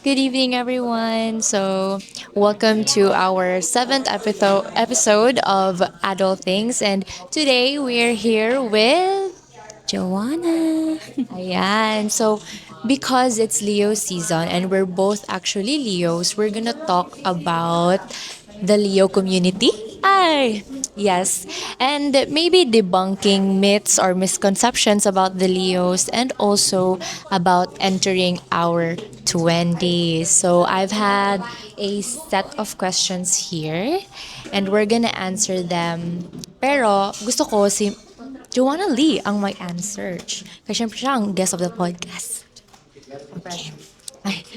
Good evening, everyone. Welcome to our seventh episode of Adulthings, and today we're here with Joanna. Ayan. Because it's Leo season and we're both actually Leos, we're gonna talk about the Leo community. Ay, yes. And maybe debunking myths or misconceptions about the Leos and also about entering our 20s. So I've had a set of questions here and we're gonna answer them. Pero gusto ko si Joanna Lee ang may answer. Kasi syempre siya ang guest of the podcast. Okay. Ay,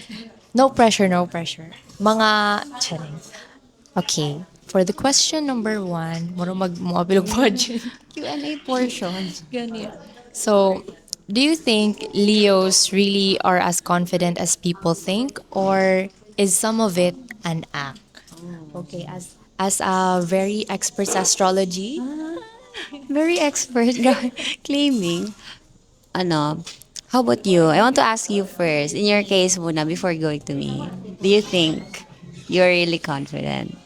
no pressure, no pressure. Mga, charing. Okay. For the question number one, muro mag-mobilog budget. Q&A portion. Ganyan. So, do you think Leos really are as confident as people think, or is some of it an act? Okay, as a very expert sa astrology. Very expert claiming. Ano, how about you? I want to ask you first. In your case muna, before going to me, do you think you're really confident?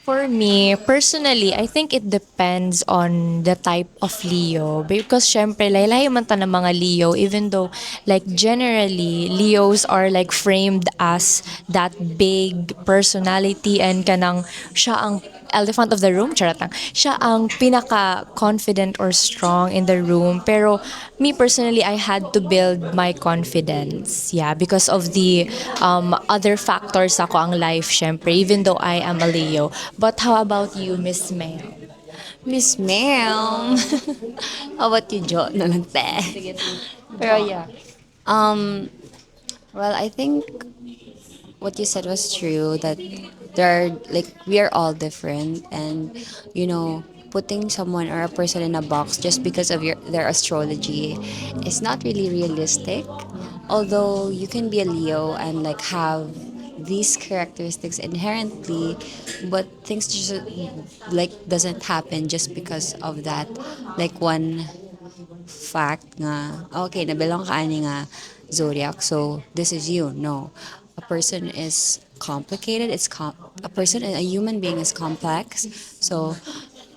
For me, personally, I think it depends on the type of Leo. Because syempre, lahi-lahi man ta ng mga Leo, even though, like, generally, Leos are, like, framed as that big personality and kanang, siya ang elephant of the room, charot lang. Siya ang pinaka-confident or strong in the room. Pero, me personally, I had to build my confidence. Yeah, because of the other factors ako ang life, syempre, even though I am a Leo. But how about you, Miss May? Miss Ma'am. How about you, Jo? No lang, te. Pero yeah. Um, well, I think what you said was true that there are like we are all different and putting someone or a person in a box just because of their astrology is not really realistic, although you can be a Leo and like have these characteristics inherently, but things just like doesn't happen just because of that like one fact nga, okay, nabilong ka ani nga zodiac, so this is you. No. A person is complicated. A person, a human being is complex. So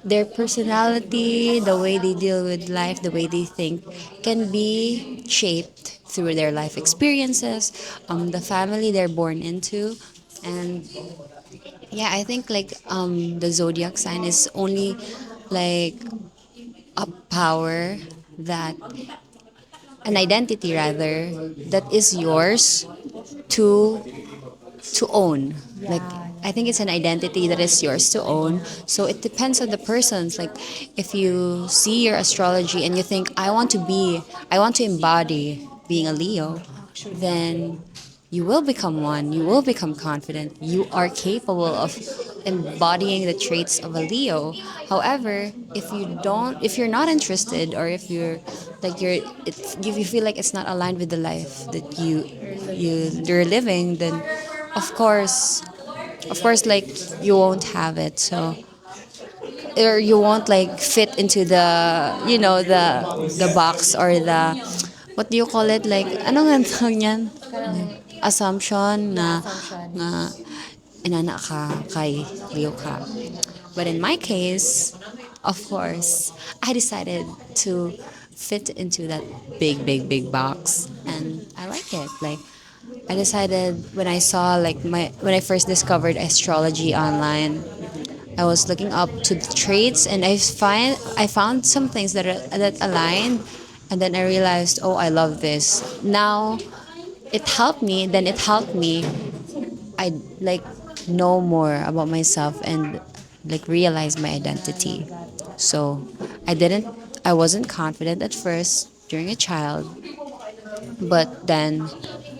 their personality, the way they deal with life, the way they think can be shaped through their life experiences, the family they're born into. And yeah, I think like the zodiac sign is only like a power that an identity rather that is yours to own. Like I think it's an identity that is yours to own. So it depends on the persons. Like if you see your astrology and you think I want to embody being a Leo, then you will become one. You will become confident. You are capable of embodying the traits of a Leo. However, if you're not interested, or if you're like if you feel like it's not aligned with the life that you're living, then of course, like you won't have it. So or you won't like fit into the the box or the what do you call it, like ano nga tawag niyan, assumption na nga inana ka kay Leo ka. But in my case, of course, I decided to fit into that big box, and I like it. Like I decided when I saw like when I first discovered astrology online, I was looking up to the traits, and I found some things that aligned, and then I realized, oh, I love this. Now it helped me. Then it helped me. I like know more about myself and like realize my identity. So I wasn't confident at first during a child, but then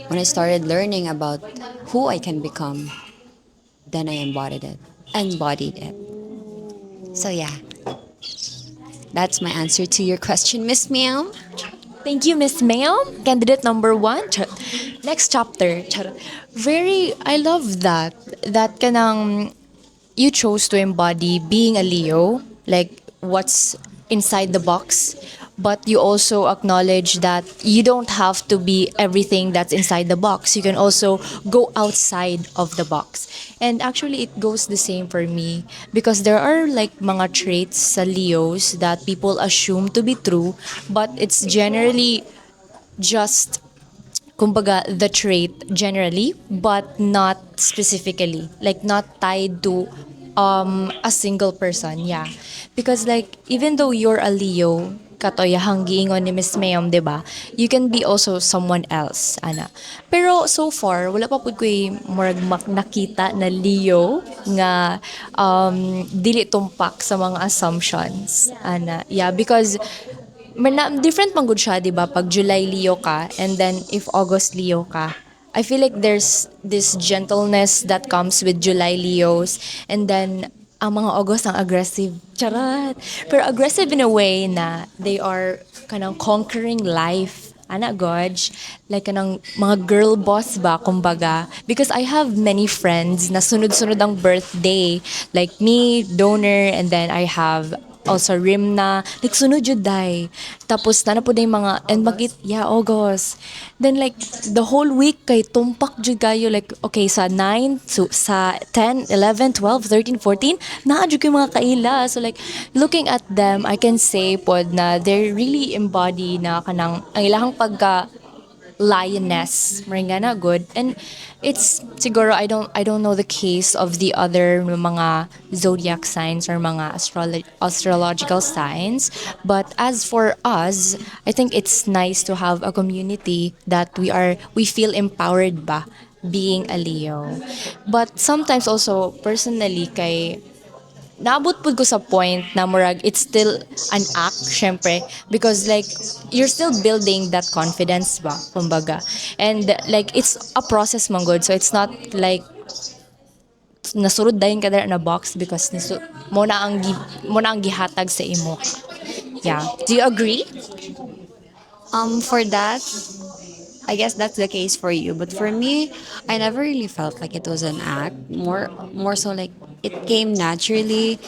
when I started learning about who I can become, then I embodied it. Embodied it. So yeah, that's my answer to your question, Miss Meow. Thank you, Miss Ma'am. Candidate number one. Next chapter. Very, I love that. That kanang you chose to embody being a Leo, like what's inside the box. but you also acknowledge that you don't have to be everything that's inside the box. You can also go outside of the box. And actually, it goes the same for me because there are like mga traits sa Leos that people assume to be true, but it's generally just kumbaga the trait generally but not specifically, like not tied to a single person. Yeah, because like even though you're a Leo katoyahang giingon ni Miss Mayom, 'di ba, you can be also someone else ana. Pero so far wala pa pud ko'y murag nakita na Leo nga dili tumpak sa mga assumptions ana. Yeah, because different man gud siya, 'di ba? Pag July Leo ka and then if August Leo ka, I feel like there's this gentleness that comes with July Leos, and then ang mga August ang aggressive. Charat. Pero aggressive in a way na they are kanang conquering life. Ana Godj, like kanang mga girl boss ba kumbaga, because I have many friends na sunod-sunod ang birthday, like me, donor, and then I have also Rimna, like sunod jud day. Tapos na po day mga and yeah, August. Then like the whole week kay tumpak jud kayo, like okay sa 9 so sa 10, 11, 12, 13, 14 naa jud kay mga kaila. So like looking at them, I can say pod na they really embody na kanang ang ilahang pagka lioness maringa na good. And it's siguro I don't know the case of the other mga zodiac signs or mga astrological signs, but as for us, I think it's nice to have a community that we feel empowered ba being a Leo. But sometimes also personally kay naabot pud ko sa point na murag it's still an act syempre because like you're still building that confidence ba kumbaga, and like it's a process man good, so it's not like nasurod dayon ka there in a box because mo na ang gihatag sa imo. Yeah, do you agree? For that, I guess that's the case for you. But for me, I never really felt like it was an act. More so like it came naturally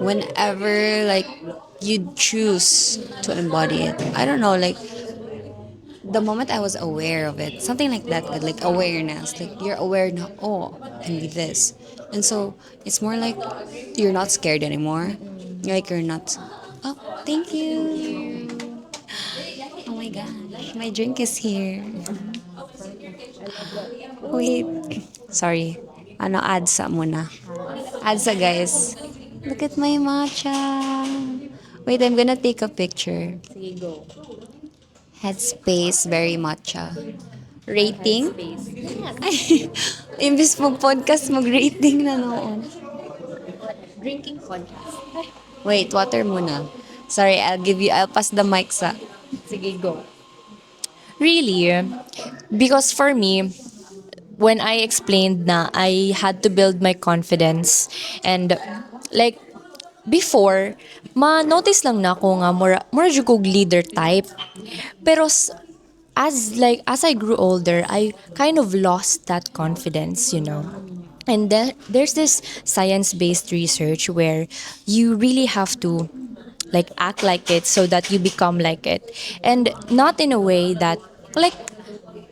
whenever like you choose to embody it. I don't know, like the moment I was aware of it, something like that, like awareness, like you're aware now, oh, I can be this. And so it's more like you're not scared anymore. Like you're not, oh, thank you. Oh my gosh, my drink is here. Wait, sorry. Ano, adsa muna. Adsa, guys. Look at my matcha. Wait, I'm gonna take a picture. Headspace, very matcha. Rating? Ay, imbis mag-podcast, mag-rating na noon. Drinking podcast. Wait, water muna. Sorry, I'll pass the mic sa. Sige, go. Really? Because for me, when I explained na I had to build my confidence, and like before, ma-notice lang na ako nga mura jud kog leader type. Pero as I grew older, I kind of lost that confidence, you know. And then there's this science-based research where you really have to like act like it so that you become like it. And not in a way that like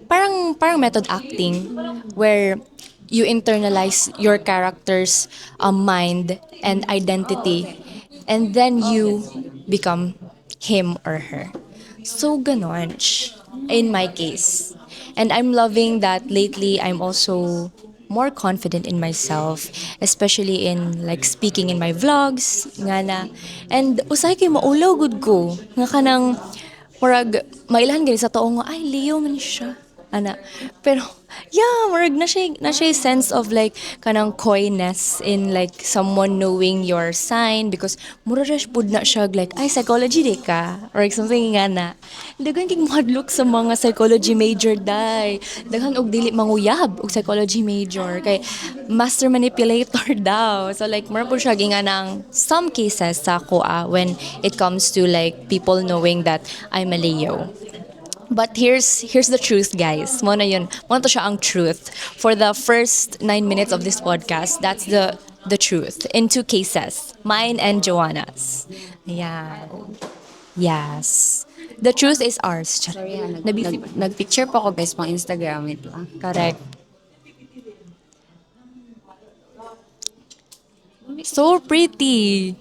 parang method acting where you internalize your character's mind and identity, and then you become him or her. So ganon in my case. And I'm loving that lately I'm also more confident in myself, especially in like speaking in my vlogs, nga na. And usay kay maulaw gud ko, nga kanang murag mailahan gani sa tao nga ay Leo man siya ana. Pero yeah, murag na siya sense of like kanang coyness in like someone knowing your sign, because murag pud na siya like ay psychology di ka or like something nga na. Daghan kay madlook sa mga psychology major dai. Daghan og dili manguyab og psychology major kay master manipulator daw. So like murag pud siya nga nang some cases sa ako when it comes to like people knowing that I'm a Leo. But here's the truth, guys. Mo na yun. Mo na to siya ang truth. For the first 9 minutes of this podcast, that's the truth. In two cases, mine and Joanna's. Yeah. Yes. The truth is ours. Charot. Sorry ha, Nabisi pa. nagpicture pa ko guys, pang Instagram it lang. Correct. So pretty.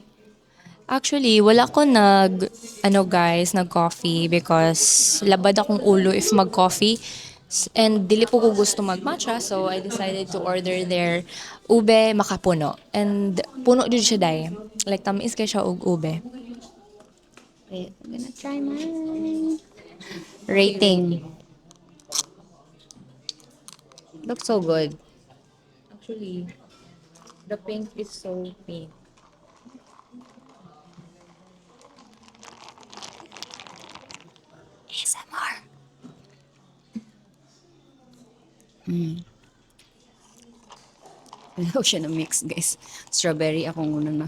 Actually, wala ko ano guys, nag-coffee because labad akong ulo if mag-coffee. And dili po ko gusto mag-matcha, so I decided to order their ube makapuno. And puno jud siya day. Like tamis kay siya og ube. Wait, I'm gonna try mine. Rating. Looks so good. Actually, the pink is so pink. ASMR. Ano siya na mix guys. Strawberry akong unang na.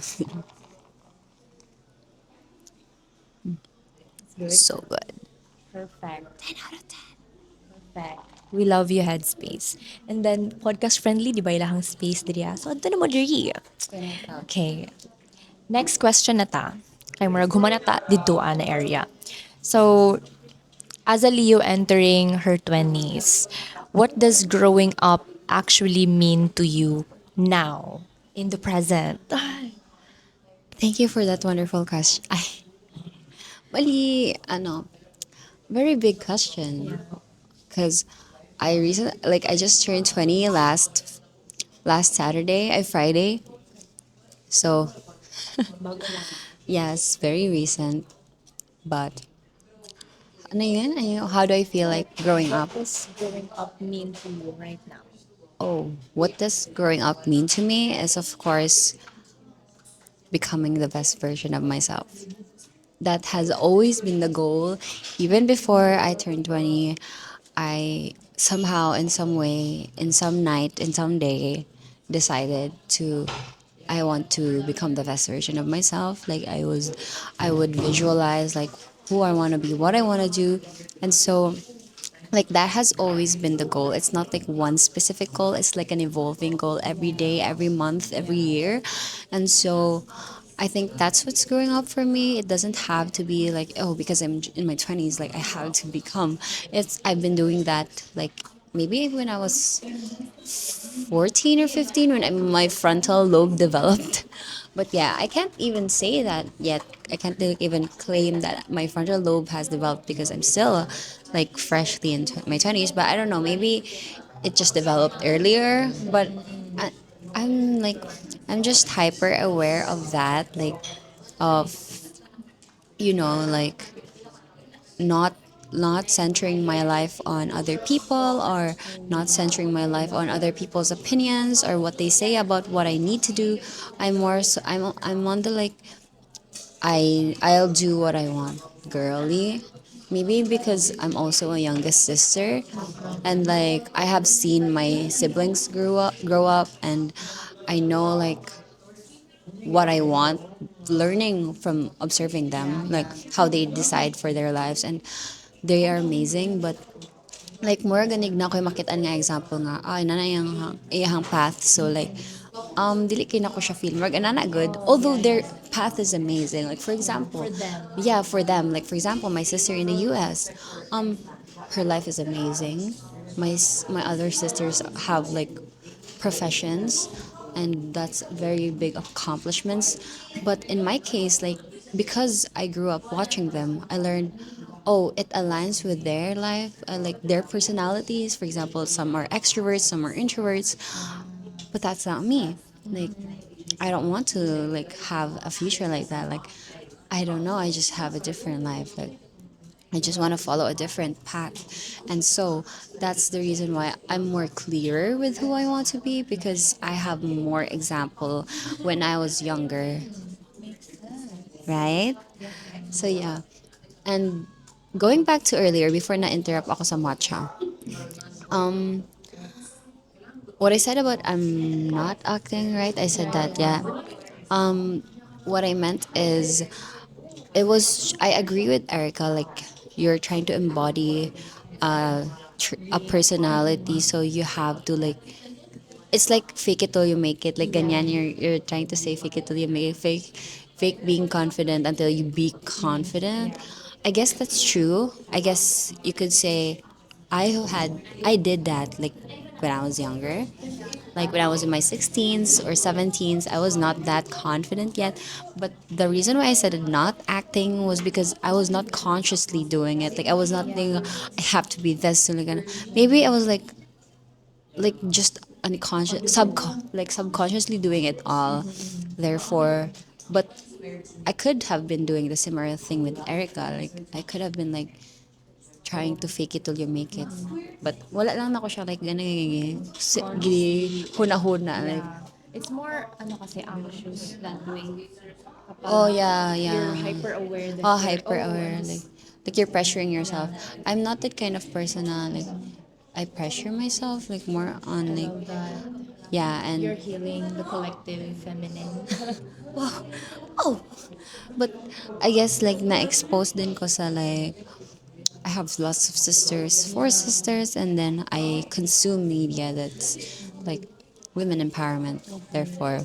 Good. So good. Perfect. 10 out of 10. Perfect. We love you, Headspace. And then, podcast friendly, di ba ilahang space diriya? So, ito na mo diri. Okay. Next question na ta. Kay murag humana ta dito na area. So, as a Leo entering her 20s, what does growing up actually mean to you now, in the present? Thank you for that wonderful question. Ay, bali, ano, very big question. Because I just turned 20 last Saturday, Friday. So, yes, very recent. But, ano yun? How do I feel like growing up? Does growing up mean to you right now? Oh, what does growing up mean to me is, of course, becoming the best version of myself. That has always been the goal. Even before I turned 20, I somehow, in some way, in some night, in some day, decided to. I want to become the best version of myself. I would visualize like who I want to be, what I want to do, and so like that has always been the goal. It's not like one specific goal. It's like an evolving goal every day, every month, every year. And so I think that's what's growing up for me. It doesn't have to be like, oh, because I'm in my 20s, like I have to become. It's I've been doing that like maybe when I was 14 or 15 when my frontal lobe developed. But yeah, I can't even say that yet. I can't even claim that my frontal lobe has developed because I'm still like freshly in my 20s. But I don't know, maybe it just developed earlier. But I, I'm like, I'm just hyper aware of that, like, of, like not not centering my life on other people or not centering my life on other people's opinions or what they say about what I need to do. I'm on the like I'll do what I want, girly. Maybe because I'm also a youngest sister and like I have seen my siblings grow up and I know like what I want learning from observing them like how they decide for their lives and they are amazing but like more ganig na ko'y makitaan nga example nga ay na iyang path so like dili kay nako siya feel more ana good although their path is amazing like for example yeah for them like for example my sister in the US her life is amazing my other sisters have like professions and that's very big accomplishments but in my case like because I grew up watching them I learned oh it aligns with their life like their personalities for example some are extroverts some are introverts but that's not me like I don't want to like have a future like that like I don't know I just have a different life like I just want to follow a different path. And so that's the reason why I'm more clear with who I want to be because I have more example when I was younger, right? So yeah. And going back to earlier before na-interrupt ako sa matcha, what I said about I'm not acting right, I said that, yeah. What I meant is it was I agree with Erica like you're trying to embody a personality so you have to like it's like fake it till you make it like ganyan you're trying to say fake it till you make it fake being confident until you be confident. I guess that's true. I guess you could say I did that like when I was younger. Like when I was in my 16s or 17s, I was not that confident yet. But the reason why I said not acting was because I was not consciously doing it. Like I was not thinking I have to be this. So like, maybe I was like just unconscious, subconsciously doing it all. Therefore, but I could have been doing the similar thing with Erica. Like I could have been like trying to fake it till you make it. But wala lang ako siya like ganun huna-huna like It's more, ano kasi, anxious than doing oh kapag yeah, you're yeah. hyper aware that Oh, you're, hyper aware like you're pressuring yourself. I'm not that kind of person na like I pressure myself like more on like love that yeah you're and healing the collective feminine. oh but I guess like na-expose din ko sa like I have lots of sisters, four sisters, and then I consume media that's like women empowerment. Therefore,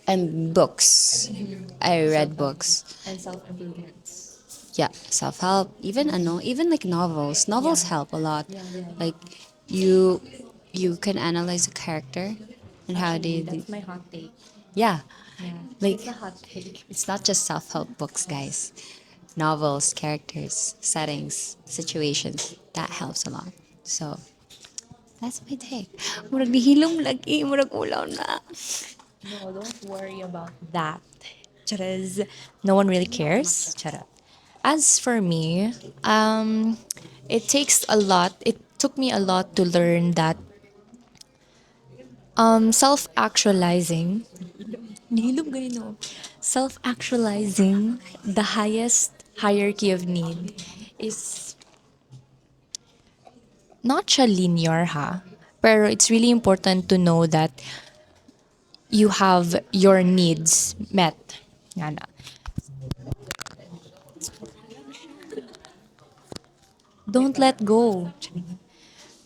and books. I read books. And self-improvements. Yeah, self help. Even even like novels. Novels help a lot. Like you, you can analyze a character and how Actually, they. that's my hot take. Yeah, Yeah, like it's a hot take. it's not just self help books, guys. Novels, characters, settings, situations. That helps a lot. So that's my take. Murag nihilom lagi, murag ulaw na. No, don't worry about that. Charas, no one really cares. Chara. As for me, it takes a lot. It took me a lot to learn that self-actualizing, nihilom ganino. Self-actualizing, the highest hierarchy of need, is not siya linear ha. Pero it's really important to know that you have your needs met. Nga na. Don't let go.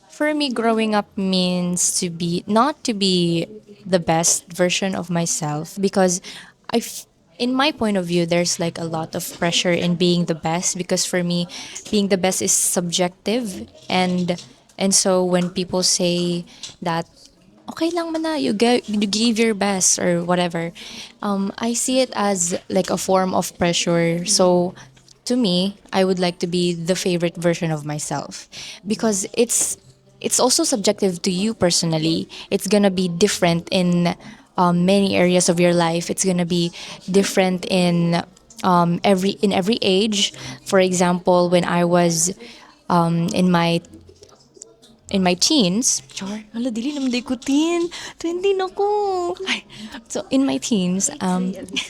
For me, growing up means to be not to be the best version of myself because in my point of view, there's like a lot of pressure in being the best because for me, being the best is subjective and so when people say that okay lang man na you gave your best or whatever, I see it as like a form of pressure. So to me, I would like to be the favorite version of myself because it's also subjective to you personally. It's gonna be different in many areas of your life. It's gonna be different in every age. For example, when I was in my teens, char, hala, dili naman day ko teen. 20 na ko. Ay, so, in my teens,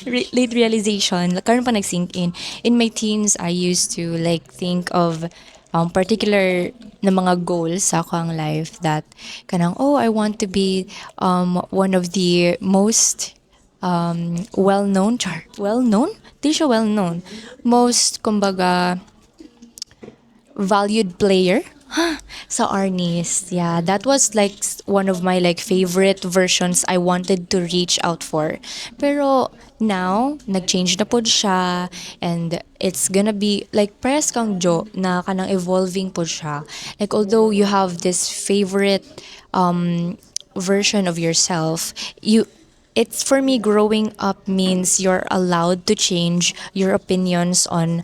late realization, karon pa nag-sink in. In my teens, I used to like think of particular na mga goals sa akong life that kanang, oh, I want to be one of the most well-known, char, well-known? Di siya well-known. Most, kumbaga, valued player sa Arnis. Yeah, that was like one of my like favorite versions I wanted to reach out for. Pero now, nag-change na pod siya and it's gonna be like press kang Jo na kanang evolving pod siya. Like although you have this favorite version of yourself, you it's for me growing up means you're allowed to change your opinions on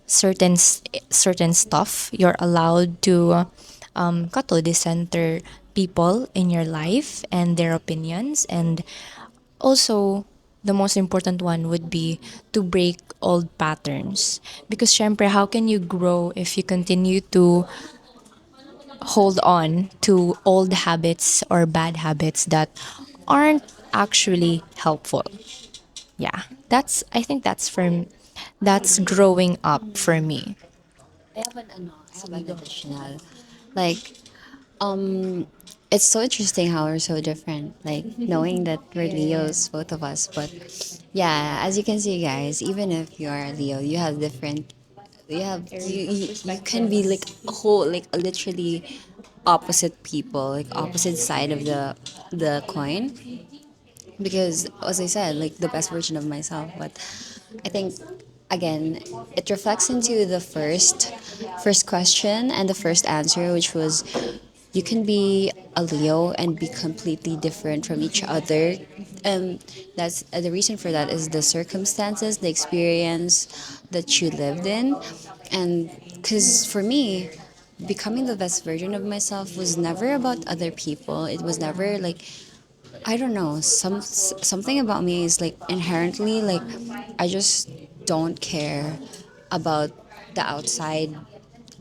certain stuff. You're allowed to kato decenter people in your life and their opinions, and also the most important one would be to break old patterns because syempre how can you grow if you continue to hold on to old habits or bad habits that aren't actually helpful. Yeah, that's I think that's growing up for me. I have an additional. Like, it's so interesting how we're so different. Like, knowing that we're Leos, both of us. But yeah, as you can see, guys, even if you are a Leo, you have different. You can be like a whole like literally opposite people, like opposite side of the coin. because as I said, like the best version of myself. But I think again, it reflects into the first question and the first answer, which was you can be a Leo and be completely different from each other. That's the reason for that is the circumstances, the experience that you lived in, and because for me, becoming the best version of myself was never about other people. It was never like I don't know. Something about me is like inherently like I just don't care about the outside.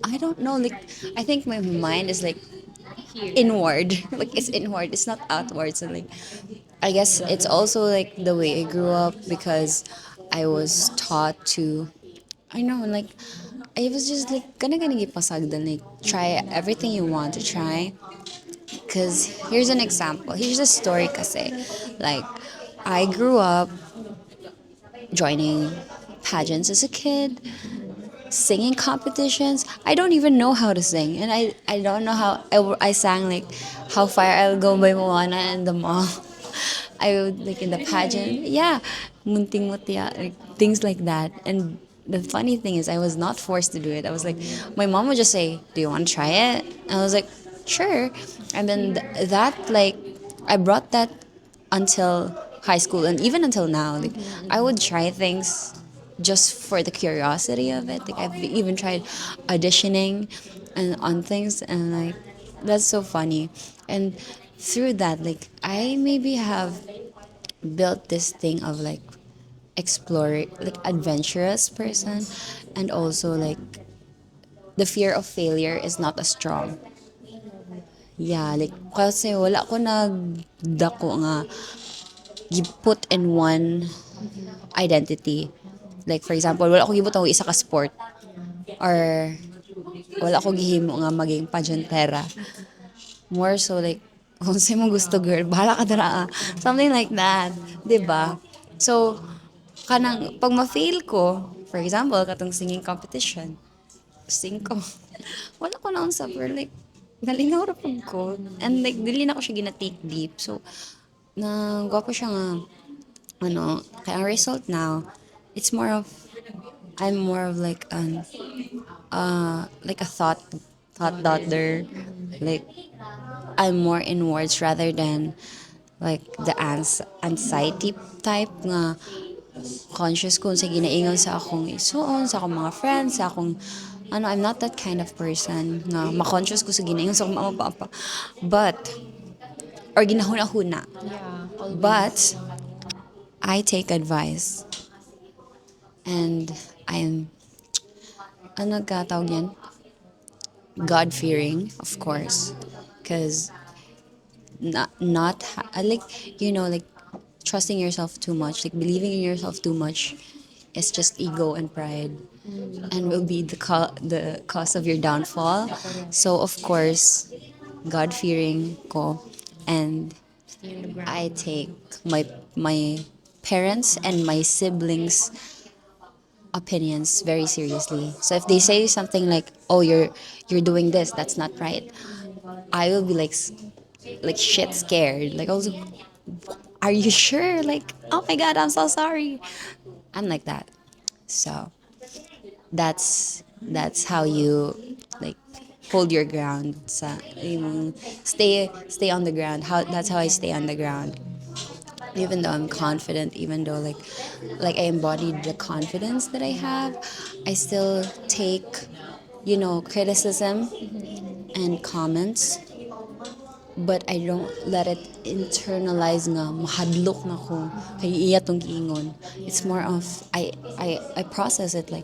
I don't know. Like I think my mind is like inward. Like it's inward. It's not outward. So like I guess it's also like the way I grew up because I was taught to. I know like I was just like gonna get pasagdan like try everything you want to try. Because here's an example. Here's a story kasi. Like, I grew up joining pageants as a kid, singing competitions. I don't even know how to sing. And I don't know how I sang like How Far I'll Go by Moana in the mall. I would like in the pageant. Yeah, munting mutya, like things like that. And the funny thing is I was not forced to do it. I was like, my mom would just say, "Do you want to try it?" And I was like, "Sure." And then that like I brought that until high school and even until now. Like I would try things just for the curiosity of it. Like I've even tried auditioning and on things and like that's so funny. And through that, like I maybe have built this thing of like explore like adventurous person and also like the fear of failure is not as strong. Yeah, like kasi wala ko nagdako nga put in one identity. Like for example, wala ko gibutang og isa ka sport or wala ko gihimo nga maging pageantera. More so like kung sa'yo mo gusto girl, bahala ka dara. Something like that, 'di ba? So kanang pag ma-fail ko, for example, katong singing competition, sing ko. Wala ko na suffer like nalingaw ra pud ko and like dili na ko siya gina-take deep. So na gwapo siya nga ano, kaya ang result now, it's more of I'm more of like a thought daughter. Like I'm more inwards rather than like the anxiety type nga conscious ko sa ginaingon sa akong isuon, sa akong mga friends, sa akong ano, I'm not that kind of person na ma-conscious ko sa ginaingon sa akong mama papa. But, or ginahuna-huna. Yeah, always. But, I take advice. And I'm, ano ka tawag yan? God-fearing, of course. Because not like like trusting yourself too much, like believing in yourself too much, is just ego and pride, and will be the cause of your downfall. So of course, God fearing ko, and Stay on the I ground. take my parents and my siblings opinions very seriously. So if they say something like, "Oh, you're doing this, that's not right," I will be like shit scared. Like I was like, are you sure? Like, oh my god, I'm so sorry. I'm like that. So that's how you like hold your ground. Sa, yung, stay on the ground. How that's how I stay on the ground. Even though I'm confident, even though like I embodied the confidence that I have, I still take criticism and comments, but I don't let it internalize nga mahadlok na ko kay iya tong giingon. It's more of I process it like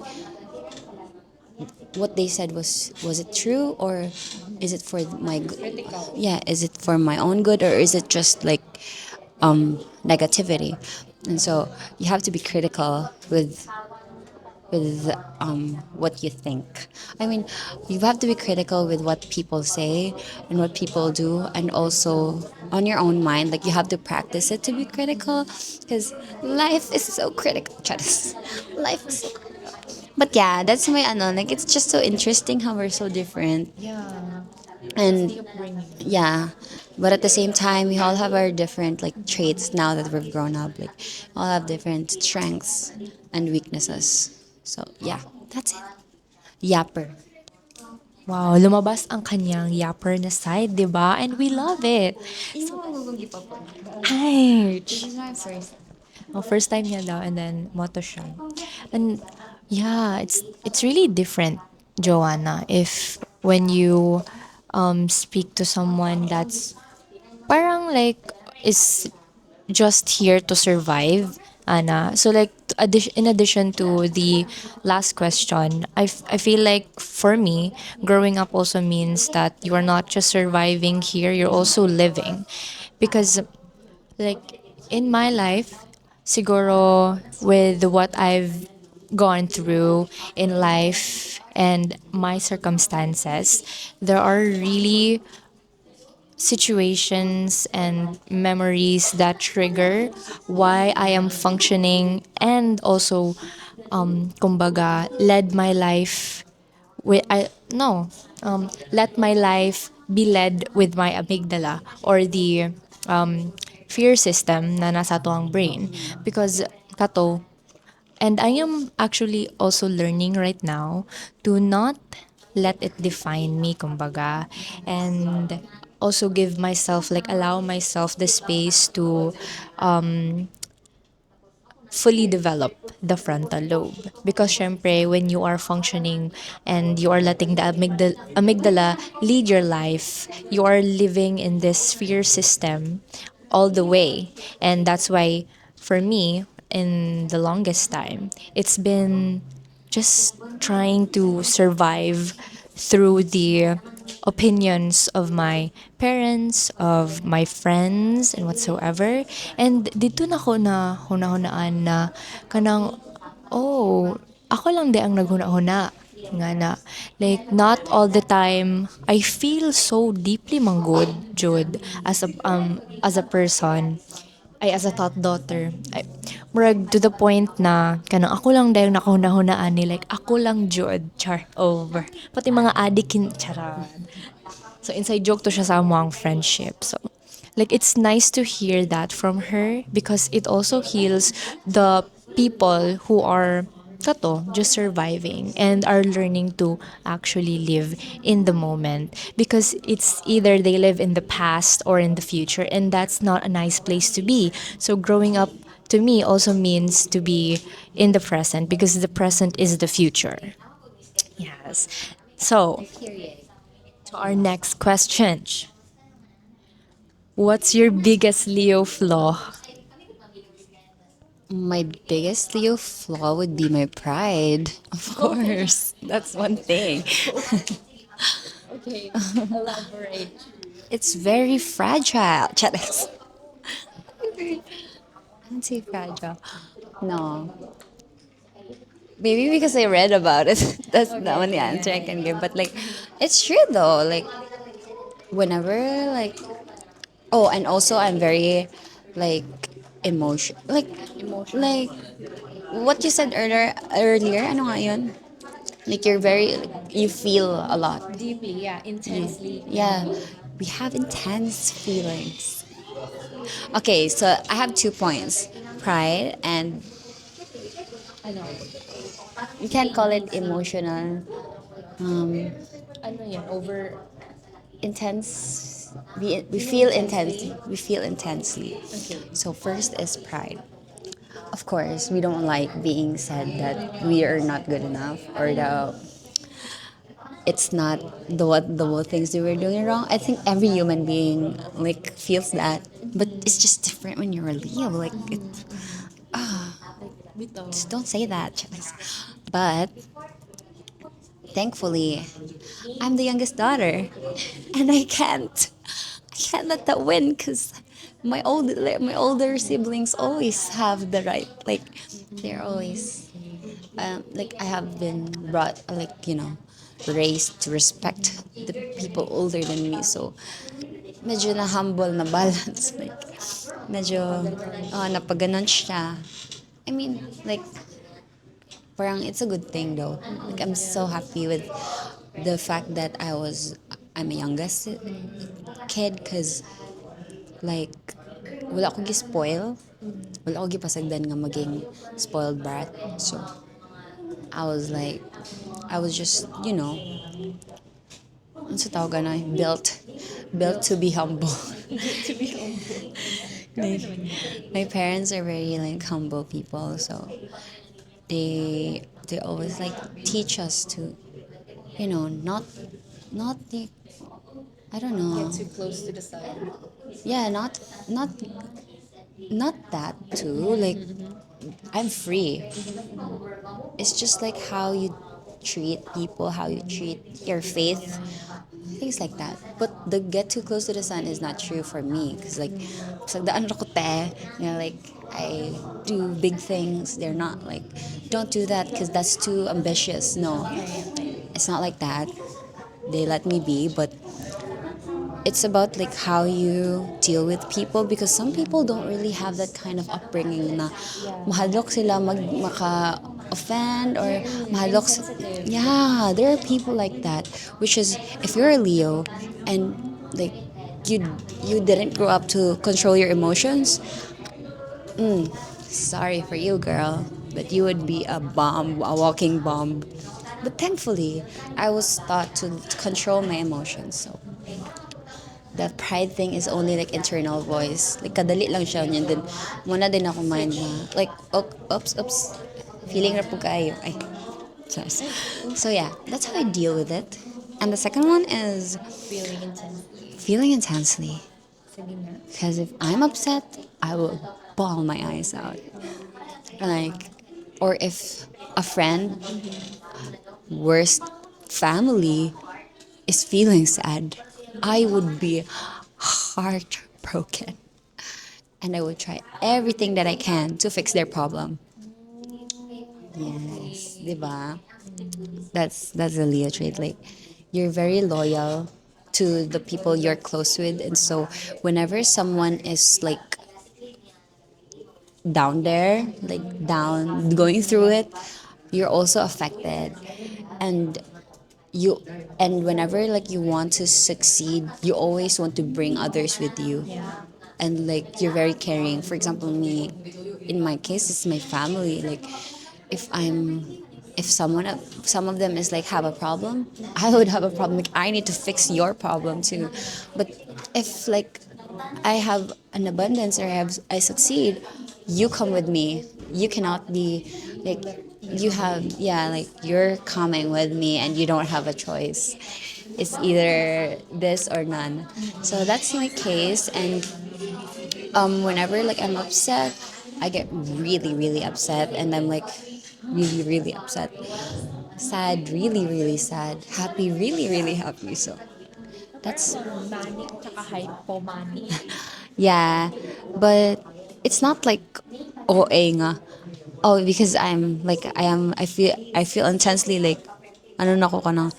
what they said was it true or is it for my Critical. yeah, is it for my own good or is it just like negativity. And so you have to be critical with what you think. I mean, you have to be critical with what people say and what people do, and also on your own mind. Like you have to practice it to be critical, because life is so critical. Charis. Life is so critical. But yeah, that's my ano. Like it's just so interesting how we're so different. Yeah. And yeah, but at the same time, we all have our different like traits now that we've grown up. Like, all have different strengths and weaknesses. So yeah, that's it. Yapper. Wow, lumabas ang kanyang yapper na side, 'di ba? And we love it. So, hi. This is my first. Oh, first time niya daw and then moto siya. And yeah, it's really different, Joanna, if when you speak to someone that's parang like is just here to survive, Anna. So like in addition to the last question, I feel like for me, growing up also means that you are not just surviving here, you're also living. Because like in my life, siguro with what I've gone through in life and my circumstances, there are really situations and memories that trigger why I am functioning and also kumbaga led my life with I no let my life be led with my amygdala or the fear system na nasa to ang brain because kato. And I am actually also learning right now to not let it define me, kumbaga. And also give myself, like allow myself the space to fully develop the frontal lobe. Because syempre, when you are functioning and you are letting the amygdala lead your life, you are living in this fear system all the way. And that's why, for me, in the longest time, it's been just trying to survive through the opinions of my parents, of my friends, and whatsoever. And dito na ko na hunahunaan na kanang, oh, ako lang di ang naghuna-huna. Nga na. Like, not all the time, I feel so deeply manggod, Jude, as a person ay as a thought daughter ay murag to the point na kanang ako lang dayong nakahuna-hunaan ni like ako lang jud char over pati mga adikin charot. So inside joke to siya sa amuang friendship. So like it's nice to hear that from her because it also heals the people who are kato just surviving and are learning to actually live in the moment because it's either they live in the past or in the future and that's not a nice place to be. So growing up to me also means to be in the present because the present is the future. Yes. So to our next question. What's your biggest Leo flaw? My biggest Leo flaw would be my pride. Of course. That's one thing. Okay, elaborate. It's very fragile. Charis. I don't say fragile. No. Maybe because I read about it. That's the only answer I can give. But like, it's true though. Like, whenever like, oh, and also I'm very like emotion. Like what you said earlier. Ano nga yun? Like you're very you feel a lot. Deeply, yeah, intensely. Yeah, we have intense feelings. Okay, so I have 2 points: pride and Ano? you can't call it emotional. Ano yan? Over. Intense. We feel intensely. We feel intensely. So first is pride. Of course, we don't like being said that we are not good enough or the it's not the things that we're doing wrong. I think every human being like feels that, but it's just different when you're a Leo. Like it, Bitaw. just don't say that. But thankfully, I'm the youngest daughter, and I can't let that win because my older siblings always have the right. Like they're always like I have been brought raised to respect the people older than me. So medyo na humble na balance like medyo napaganon siya. I mean like parang it's a good thing though. Like I'm so happy with the fact that I'm a youngest kid because like wala ko gi-spoil. Wala ko gipasagdan nga maging spoiled brat. So I was like, I was just, ano sa tawag na, built to be humble. Like, my parents are very like humble people, so they always like teach us to, not the, I don't know. Yeah, not that too. Like I'm free. It's just like how you treat people, how you treat your faith, things like that. But the get too close to the sun is not true for me because like sagdaan ako te, like I do big things. They're not like don't do that because that's too ambitious. No, it's not like that. They let me be, but it's about like how you deal with people because some people don't really have that kind of upbringing na mahadlok sila maka offend or mahadlok yeah, there are people like that, which is if you're a Leo and like you you didn't grow up to control your emotions, sorry for you, girl, but you would be a bomb, a walking bomb. But thankfully I was taught to control my emotions, so the pride thing is only like internal voice. Like kadali lang siya niyan din. Muna din ako mind na like oops. Feeling ra po kayo. Ay. Sorry. So yeah, that's how I deal with it. And the second one is feeling intensely. Because if I'm upset, I will bawl my eyes out. Like, or if a friend, worst family, is feeling sad, I would be heartbroken. And I would try everything that I can to fix their problem. Yes, diba? That's a Leo trait. Like, you're very loyal to the people you're close with, and so whenever someone is like down there, like down, going through it, you're also affected, and you and whenever like you want to succeed, you always want to bring others with you, and like you're very caring. For example, me, in my case, it's my family. Like if I'm if some of them is like have a problem, I would have a problem. Like I need to fix your problem too. But if like I have an abundance or I succeed, you come with me. You cannot be like you have yeah like you're coming with me and you don't have a choice. It's either this or none. So that's my case, and whenever like I'm upset, I get really really upset, and I'm like really really upset, sad, really really sad, happy, really really happy. So that's Manic tsaka hypomanic. yeah, but it's not like OA nga. Oh, because I feel intensely like ano na ko kanang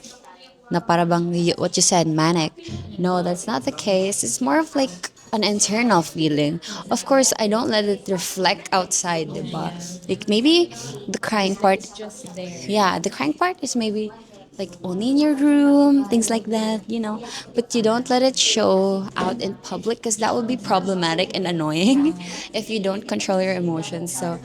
na para bang what you said manic. No, that's not the case. It's more of like an internal feeling. Of course, I don't let it reflect outside, diba? Like maybe the crying part, Just there. yeah, the crying part is maybe like only in your room, things like that. But you don't let it show out in public because that would be problematic and annoying if you don't control your emotions. So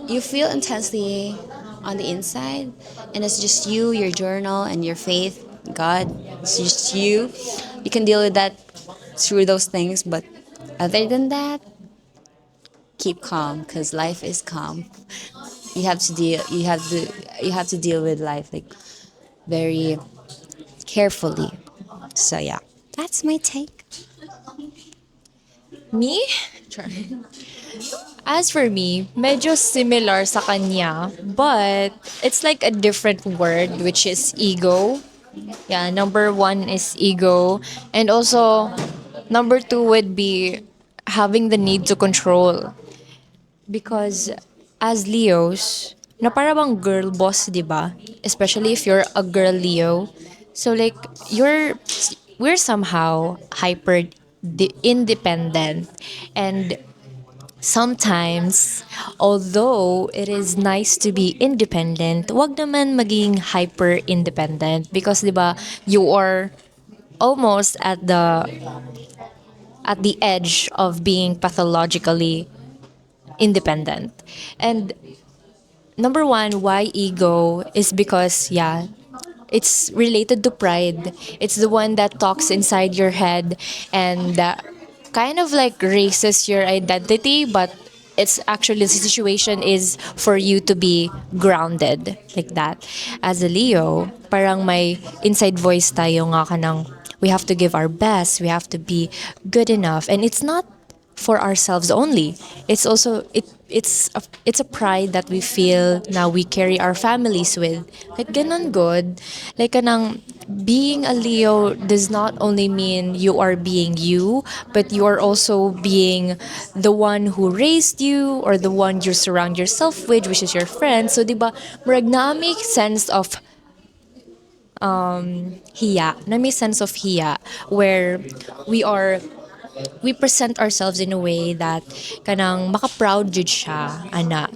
you feel intensely on the inside, and it's just you, your journal, and your faith, God. It's just you. You can deal with that through those things, but other than that, keep calm because life is calm. You have to deal. You have to deal with life like very carefully. So yeah, that's my take. Me? Char. As for me, medyo similar sa kanya, but it's like a different word, which is ego. Yeah, number one is ego. And also, number two would be having the need to control. Because as Leos, na para bang girl boss, di ba? Especially if you're a girl Leo. So like, we're somehow hyper independent. And sometimes, although it is nice to be independent, wag naman maging hyper-independent because 'di ba, you are almost at the edge of being pathologically independent. And number one, why ego is because, yeah, it's related to pride. It's the one that talks inside your head and kind of like races your identity, but it's actually the situation is for you to be grounded like that. As a Leo, parang may inside voice tayo nga ka ng we have to give our best, we have to be good enough. And it's not for ourselves only. It's also it's a pride that we feel now we carry our families with. Like ganon good. Like kanang being a Leo does not only mean you are being you, but you are also being the one who raised you or the one you surround yourself with, which is your friends. So, di ba, murag na make sense of hiya, na may sense of hiya, where we are we present ourselves in a way that kanang maka-proud jud siya ana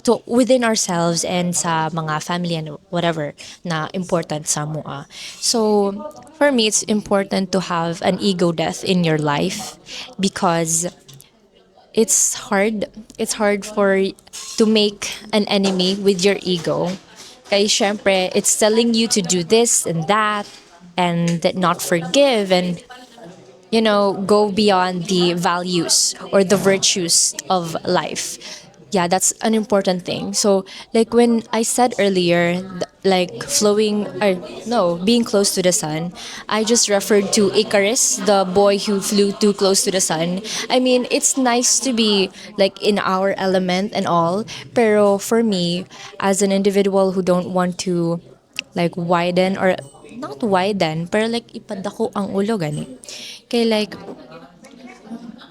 to within ourselves and sa mga family and whatever na important sa mua. So for me it's important to have an ego death in your life because it's hard. It's hard for to make an enemy with your ego. Kaya syempre, it's telling you to do this and that and not forgive and go beyond the values or the virtues of life. Yeah, that's an important thing. So, like when I said earlier, like flowing, or no, being close to the sun, I just referred to Icarus, the boy who flew too close to the sun. I mean, it's nice to be like in our element and all, pero for me, as an individual who don't want to like widen or not widen, pero like ipadako ang ulo gani. Kay like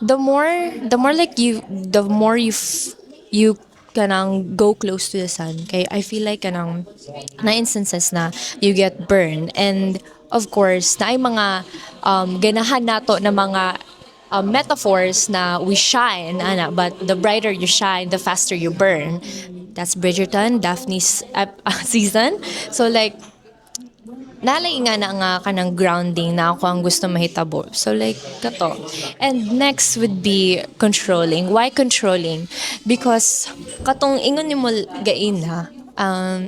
the more like the more you kanang go close to the sun. Kay I feel like kanang na instances na you get burned and of course na ay mga ganahan nato na mga metaphors na we shine ana, but the brighter you shine the faster you burn. That's Bridgerton, Daphne's season. So like nalay nga na nga ka ng grounding na ako ang gusto mahitabo. So like, kato. And next would be controlling. Why controlling? Because katong ingon ni mo gain ha,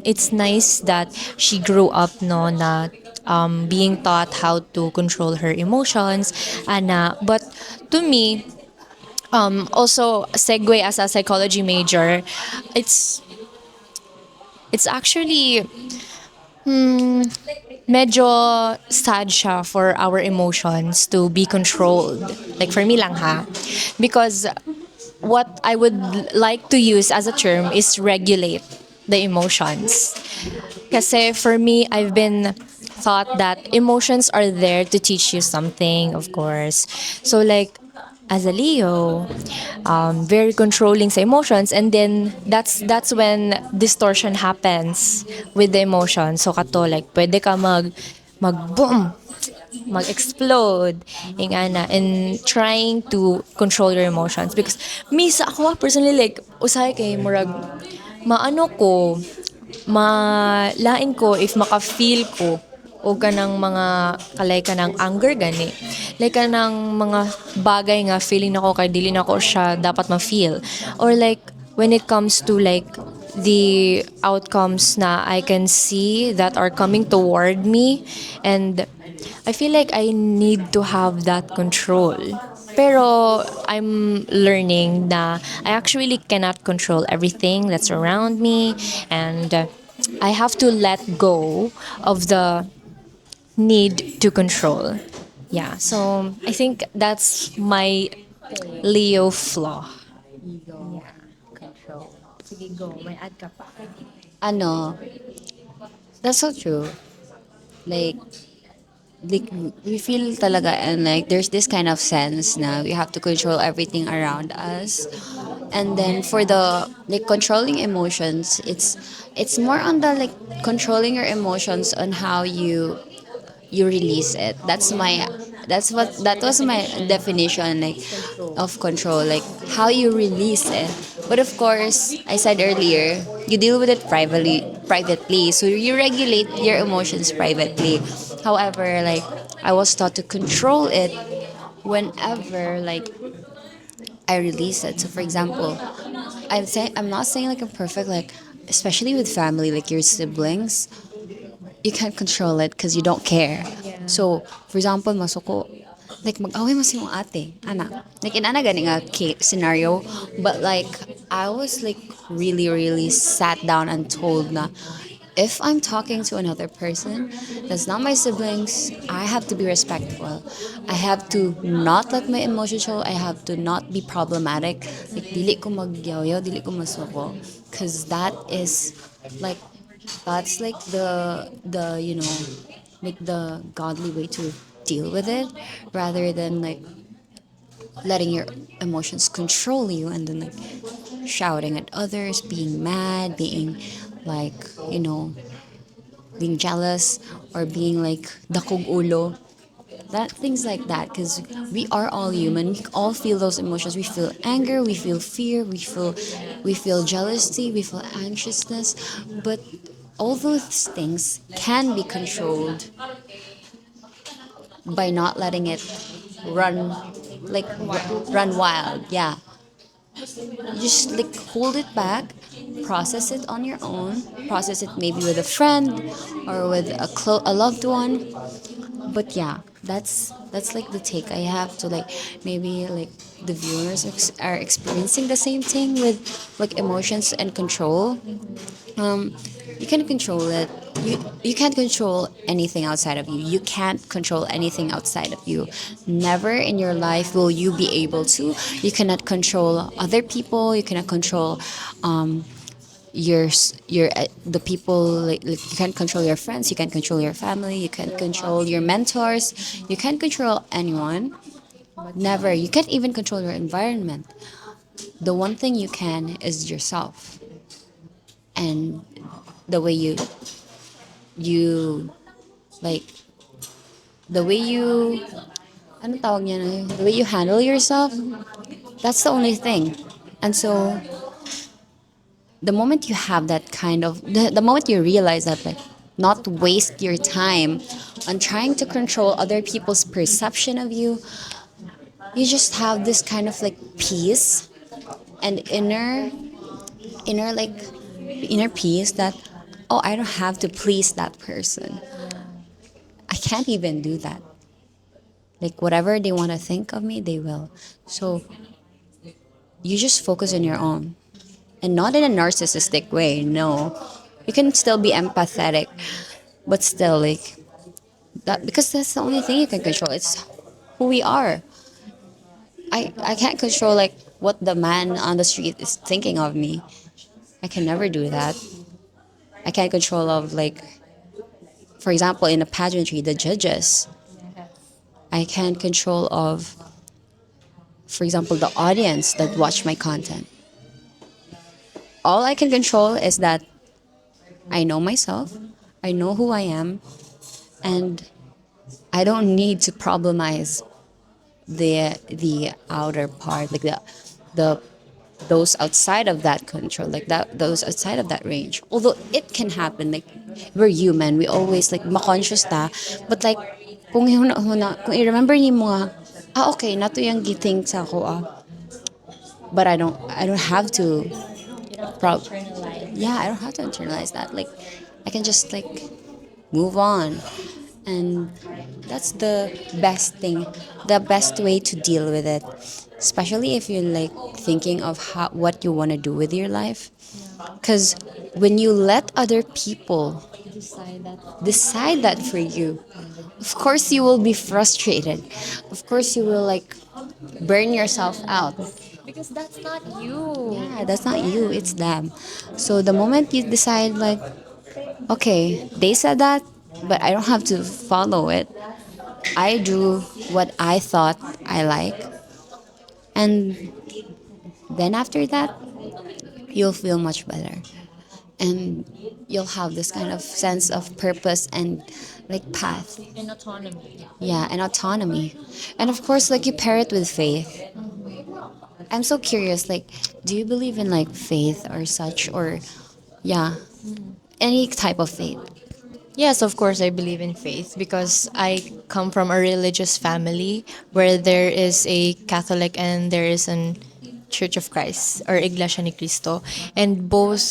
it's nice that she grew up no na being taught how to control her emotions. Ana, but to me, also segue as a psychology major, it's actually medyo sad siya for our emotions to be controlled. Like for me lang ha. Because what I would like to use as a term is regulate the emotions. Kasi for me, I've been thought that emotions are there to teach you something, of course. So like, as a Leo, very controlling sa emotions, and then that's when distortion happens with the emotion. So kato like pwede ka mag boom, mag-explode and trying to control your emotions because me sa ako personally like usahay kay murag maano ko malain ko if maka-feel ko o kanang mga kalay ka ng anger gani. Like ka ng mga bagay nga feeling nako kay dili nako siya dapat ma-feel. Or like when it comes to like the outcomes na I can see that are coming toward me and I feel like I need to have that control. Pero I'm learning na I actually cannot control everything that's around me and I have to let go of the need to control. Yeah, so I think that's my Leo flaw. Sige, go. May add ka pa. Ano, that's so true. Like, like we feel talaga and like there's this kind of sense na we have to control everything around us. And then for the like controlling emotions, it's more on the like controlling your emotions on how you release it. That's my that was my definition, like, of control, like how you release it. But of course, I said earlier, you deal with it privately, so you regulate your emotions privately. However, like, I was taught to control it whenever, like, I release it. So for example, I'm not saying like I'm perfect, like, especially with family, like your siblings, you can't control it because you don't care. So, for example, masuko, like, mag-away mo si mong ate, anak. Like, in ana gani nga scenario, but like, I was like really sat down and told na, if I'm talking to another person that's not my siblings, I have to be respectful. I have to not let my emotions show. I have to not be problematic. Like, dili ko magyaw dili ko masuko. Because that is, like, that's like the like the godly way to deal with it, rather than like letting your emotions control you and then like shouting at others, being mad, being like, you know, being jealous, or being like dakog ulo, that things like that. Because we are all human, we all feel those emotions. We feel anger, we feel fear, we feel jealousy, we feel anxiousness. But all those things can be controlled by not letting it run, like, run wild. Yeah, you just like hold it back, process it on your own, process it maybe with a friend or with a loved one. But yeah, that's like the take I have to, like, maybe like the viewers are experiencing the same thing with like emotions and control. um, you can control it. You can't control anything outside of you. You can't control anything outside of you. Never in your life will you be able to. You cannot control other people. You cannot control your the people, like you can't control your friends. You can't control your family. You can't control your mentors. You can't control anyone. Never. You can't even control your environment. The one thing you can is yourself, and the way you like the way you ano tawag niya na yun? The way you handle yourself, that's the only thing. And so the moment you have that kind of the moment you realize that, like, not waste your time on trying to control other people's perception of you, you just have this kind of like peace and inner like inner peace that, oh, I don't have to please that person. I can't even do that. Like, whatever they want to think of me, they will. So you just focus on your own, and not in a narcissistic way. No, you can still be empathetic, but still, like, that, because that's the only thing you can control. It's who we are. I can't control like what the man on the street is thinking of me. I can never do that. I can't control of, like, for example, in a pageantry, the judges. I can't control of, for example, the audience that watch my content. All I can control is that I know myself, I know who I am, and I don't need to problemize the outer part, like the those outside of that control, like that those outside of that range. Although it can happen, like, we're human, we always like ma-conscious ta, but like, kung i-remember ni mo nga, okay, nato yung giting sa ako, but I don't have to yeah, I don't have to internalize that. Like, I can just like move on. And that's the best thing, the best way to deal with it. Especially if you're like thinking of what you want to do with your life. Because when you let other people decide that for you, of course you will be frustrated. Of course you will like burn yourself out. Because that's not you. Yeah, that's not you, it's them. So the moment you decide, like, okay, they said that, but I don't have to follow it. I do what I thought I like. And then after that, you'll feel much better. and you'll have this kind of sense of purpose and like path. And autonomy. Yeah, and autonomy. And of course, like you pair it with faith. I'm so curious, like, do you believe in like faith or such, or yeah, any type of faith? Yes, of course, I believe in faith because I come from a religious family where there is a Catholic and there is an Church of Christ or Iglesia ni Cristo, and both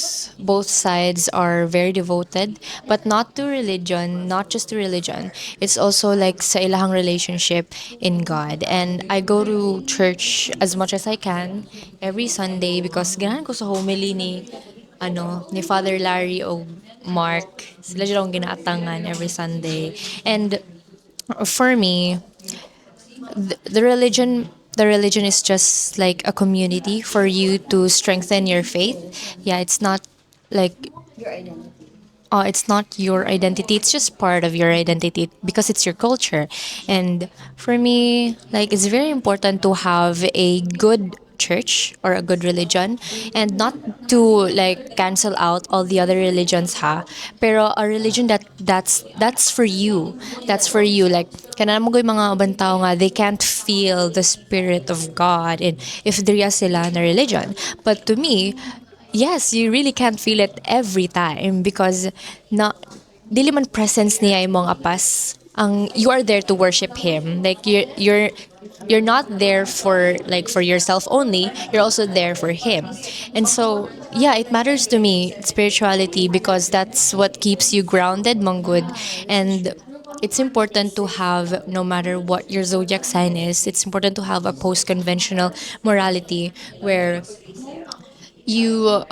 sides are very devoted, but not to religion, not just to religion. It's also like sa ilahang relationship in God. And I go to church as much as I can every Sunday because ganahan ko sa homily ni Father Larry o Mark. Sila dyan akong ginaatangan every Sunday. And for me, the religion is just like a community for you to strengthen your faith. Yeah, it's not like it's not your identity. It's just part of your identity because it's your culture. And for me, like it's very important to have a good church or a good religion and not to like cancel out all the other religions ha, pero a religion that's for you, that's for you. Like kanang mo mga ubang tao nga they can't feel the spirit of God and if there sila na religion, but to me, yes, you really can't feel it every time because na dili man presence niya imong apas. Ang you are there to worship him. Like you're not there for like for yourself only. You're also there for him. And so, yeah, it matters to me spirituality because that's what keeps you grounded, manggod. And it's important to have, no matter what your zodiac sign is, it's important to have a post conventional morality where you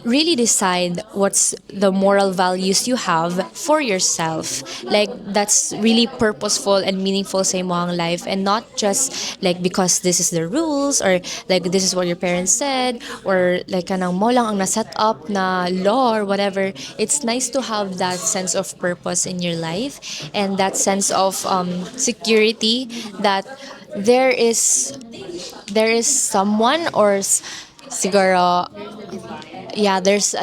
really decide what's the moral values you have for yourself. Like that's really purposeful and meaningful sa imong life and not just like because this is the rules or like this is what your parents said or like kanang mo lang ang na-set up na law or whatever. It's nice to have that sense of purpose in your life and that sense of security that there is there is someone or siguro yeah there's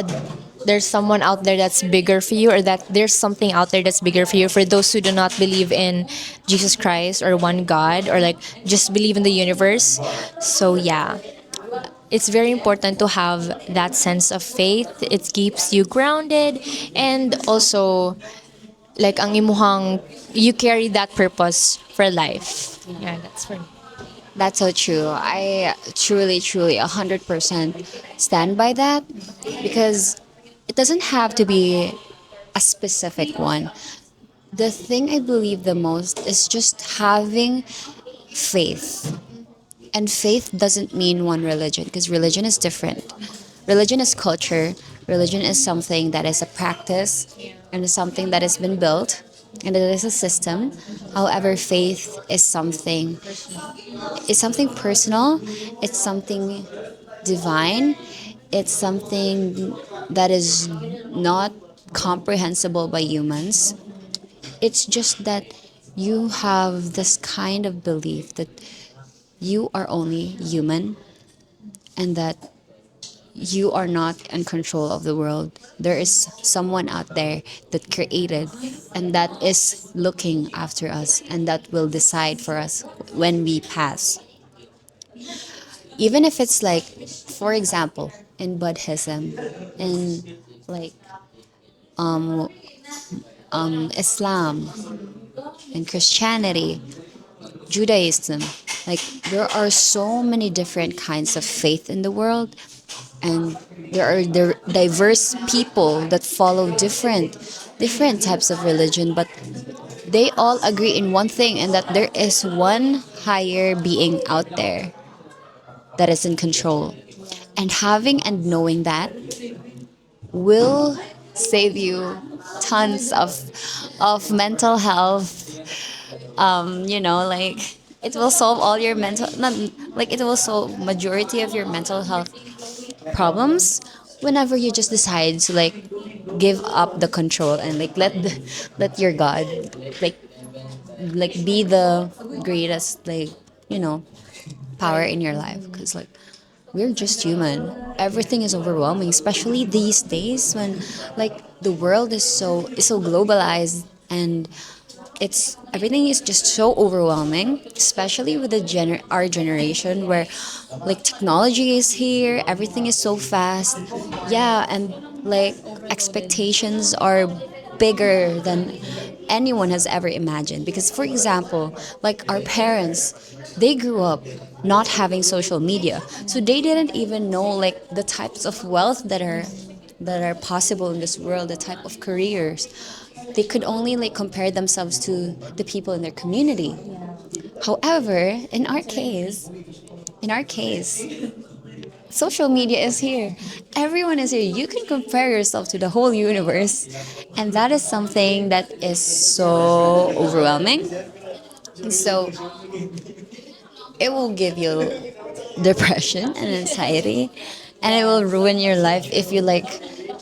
someone out there that's bigger for you or that there's something out there that's bigger for you for those who do not believe in Jesus Christ or one God or like just believe in the universe. So yeah, it's very important to have that sense of faith. It keeps you grounded and also like ang imuhang you carry that purpose for life. Yeah, that's for me. That's so true. I truly, 100% stand by that because it doesn't have to be a specific one. The thing I believe the most is just having faith. And faith doesn't mean one religion because religion is different. Religion is culture. Religion is something that is a practice and is something that has been built and it is a system. However, faith is something personal. It's something divine. It's something that is not comprehensible by humans. It's just that you have this kind of belief that you are only human and that you are not in control of the world. There is someone out there that created and that is looking after us and that will decide for us when we pass. Even if it's like, for example, in Buddhism, in like Islam, in Christianity, Judaism, like there are so many different kinds of faith in the world, and there are diverse people that follow different types of religion, but they all agree in one thing, and that there is one higher being out there that is in control. And having and knowing that will save you tons of mental health. Like it will solve all your mental not like it will solve majority of your mental health problems whenever you just decide to like give up the control and like let your God like be the greatest, like, power in your life, because like we're just human. Everything is overwhelming, especially these days when like the world is so globalized, and it's everything is just so overwhelming, especially with our generation where like technology is here, everything is so fast. Yeah, and like expectations are bigger than anyone has ever imagined, because for example, like our parents, they grew up not having social media, so they didn't even know like the types of wealth that are possible in this world, the type of careers. They could only like compare themselves to the people in their community. However, in our case, social media is here. Everyone is here. You can compare yourself to the whole universe. And that is something that is so overwhelming. And so it will give you depression and anxiety, and it will ruin your life if you like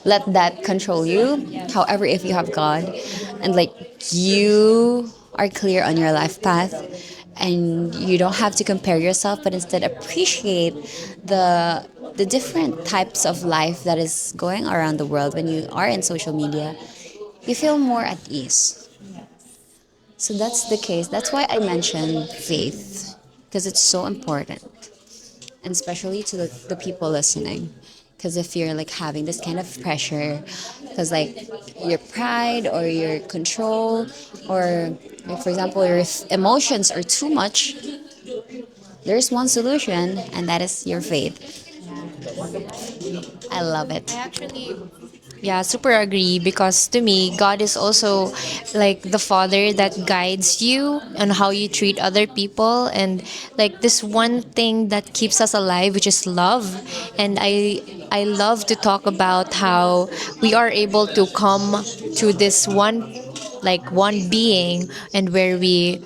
let that control you. However, if you have God and like you are clear on your life path, and you don't have to compare yourself but instead appreciate the different types of life that is going around the world when you are in social media, you feel more at ease. So that's the case. That's why I mentioned faith, because it's so important, and especially to the people listening. Because if you're like having this kind of pressure, because like your pride or your control, or like, for example, your emotions are too much, there's one solution, and that is your faith. I love I it. actually, yeah, super agree, because to me, God is also like the father that guides you on how you treat other people, and like this one thing that keeps us alive, which is love. And I love to talk about how we are able to come to this one being, and where we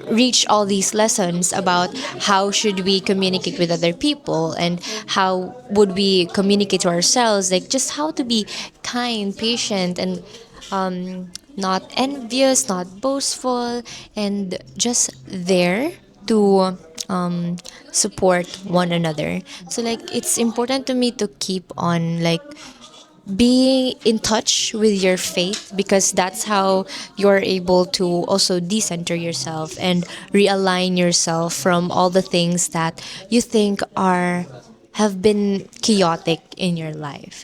reach all these lessons about how should we communicate with other people, and how would we communicate to ourselves, like just how to be kind, patient, and not envious, not boastful, and just there to support one another. So like it's important to me to keep on like being in touch with your faith, because that's how you're able to also decenter yourself and realign yourself from all the things that you think are have been chaotic in your life.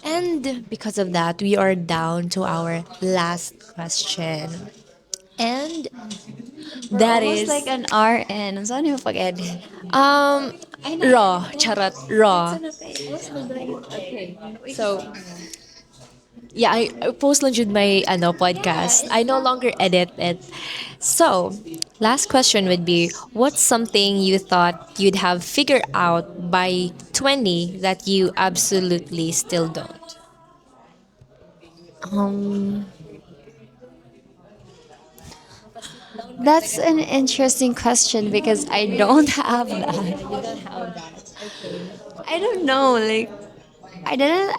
And because of that, we are down to our last question. And We're that almost like is an RN. Ang saan yung pag-edit? um raw, charot, raw. Okay. So yeah, I post lang jud my podcast. I no longer edit it. So, last question would be, what's something you thought you'd have figured out by 20 that you absolutely still don't? Um, that's an interesting question because I don't have that. You don't have that. Okay. I don't know. Like I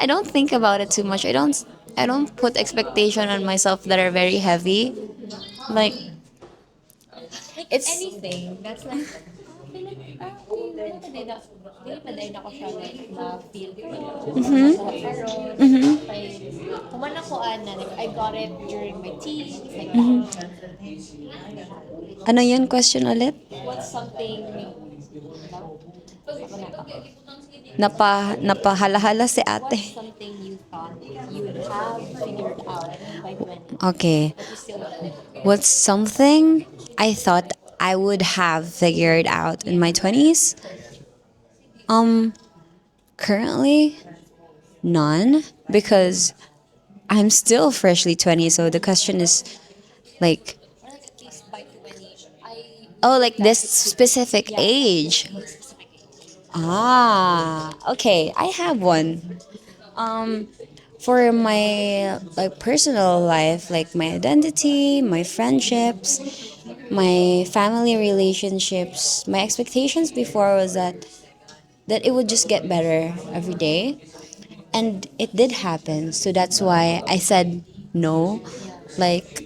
don't think about it too much. I don't put expectation on myself that are very heavy. Like Like it's anything that's like, dili pa din ako siya like na-feel ko pero like human ako na like I got it during my teens, like that. ano yun question ulit? What's something, ako na, Napahalahala si ate. what's something you thought you'd have figured out by 20, Okay. but you still don't? What's something I thought I would have figured out in my 20s? Um, Currently, none, because I'm still freshly 20. So the question is like, Or like at least by 20, I oh, like that this specific, specific yeah, age. this specific age. Ah, okay. I have one. For my like personal life, like my identity, my friendships, my family relationships, my expectations before was that it would just get better every day, and it did happen. So that's why I said no. Like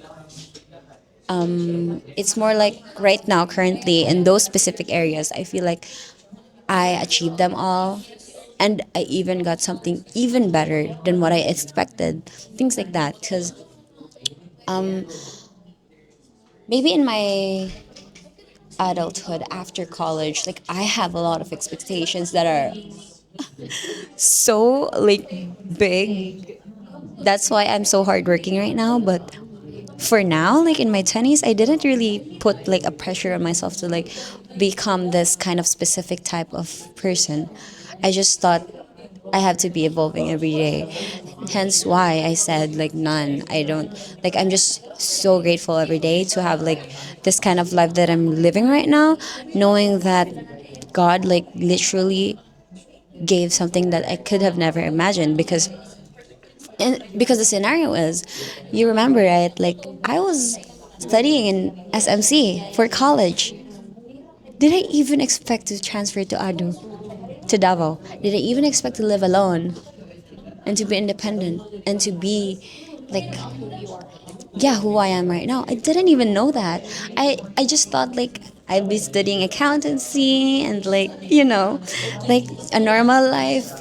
it's more like right now, currently in those specific areas, I feel like I achieved them all, and I even got something even better than what I expected. Things like that. Because maybe in my adulthood after college, like I have a lot of expectations that are so like big. That's why I'm so hardworking right now. But for now, like in my 20s, I didn't really put like a pressure on myself to like become this kind of specific type of person. I just thought I have to be evolving every day. Hence why I said like none. I don't like I'm just so grateful every day to have like this kind of life that I'm living right now, knowing that God like literally gave something that I could have never imagined because the scenario is, you remember, right? Like I was studying in SMC for college. Did I even expect to transfer to Davao? Did I even expect to live alone and to be independent and to be like, yeah, who I am right now? I didn't even know that. I just thought like I'd be studying accountancy and like, like a normal life.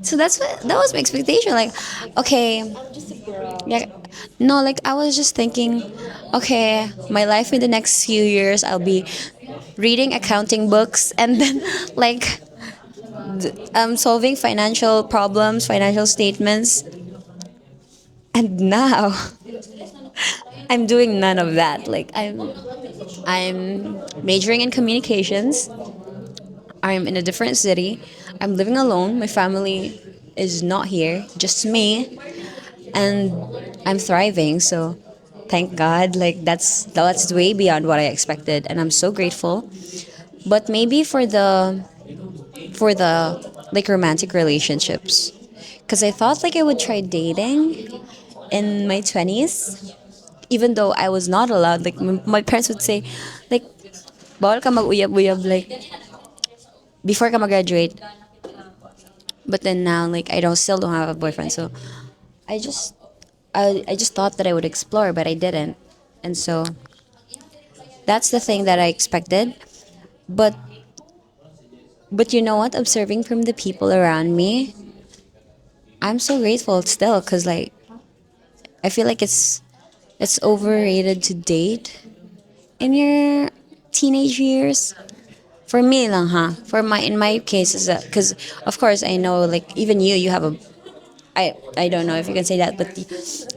So that was my expectation. Like, okay, yeah, no, like I was just thinking, okay, my life in the next few years, I'll be reading accounting books and then like solving financial problems, financial statements. And now I'm doing none of that. Like I'm majoring in communications. I'm in a different city. I'm living alone. My family is not here, just me, and I'm thriving. So thank God. Like that's way beyond what I expected, and I'm so grateful. But maybe for the like romantic relationships, because I thought like I would try dating in my 20s, even though I was not allowed. Like my parents would say, like, bawal ka mag-uyab-uyab, like, before ka mag-graduate. But then now, like, I don't still don't have a boyfriend. So I just, I just thought that I would explore, but I didn't. And so that's the thing that I expected. But, but you know what? Observing from the people around me, I'm so grateful still, because, like, I feel like it's overrated to date in your teenage years. For me lang ha. For my in my case is because of course I know like even you have a I don't know if you can say that, but